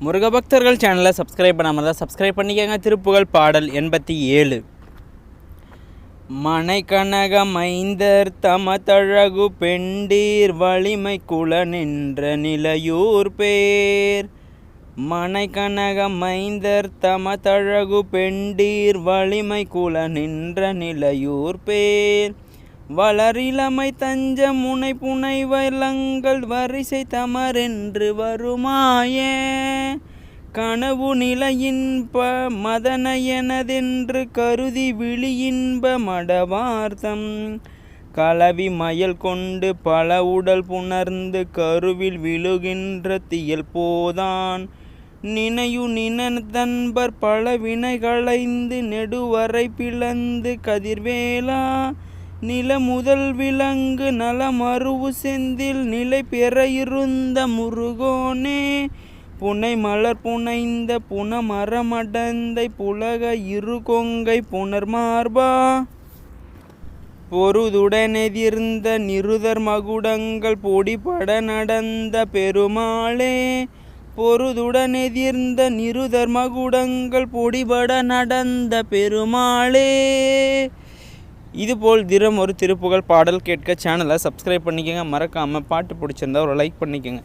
முருகபக்தர்கள் சேனலை சப்ஸ்கிரைப் பண்ணாமல் தான் சப்ஸ்கிரைப் பண்ணிக்கங்க. திருப்புகழ் பாடல் 87. மனைக்கனக மைந்தர் தமதழகு பெண்டீர் வலிமை குல நின்ற நிலையூர் பேர். மனைக்கனக மைந்தர் தமதழகு பெண்டீர் வலிமை குல நின்ற நிலையூர் பேர். வளரிளமை தஞ்ச முனை புனை வலங்கள் வரிசை தமரென்று வருமாய. கனவு நிலையின்ப மதனையனதென்று கருதி விழியின்ப மடவார்த்தம். கலவி மயல் கொண்டு பல உடல் புணர்ந்து கருவில் விழுகின்ற தியல் போதான். நினையு நினதன்பர் பல வினை களைந்து நெடுவரை பிளந்து கதிர்வேலா. நில முதல் விலங்கு நலமருவு செந்தில் நிலை பெற இருந்த முருகோனே. புனை மலர் புனைந்த புனமரமடந்தை புலக இரு கொங்கை புனர் மார்பா. பொருதுடனெதிர்ந்த நிருதர் மகுடங்கள் பொடிபட நடந்த பெருமாளே. பொருதுடனெதிர்ந்த நிருதர் மகுடங்கள் பொடிபட நடந்த பெருமாளே. இதுபோல் தினம் ஒரு திருப்புகழ் பாடல் கேட்க சேனலை சப்ஸ்கிரைப் பண்ணிக்கோங்க. மறக்காமல் பாட்டு பிடிச்சிருந்தா ஒரு லைக் பண்ணிக்கோங்க.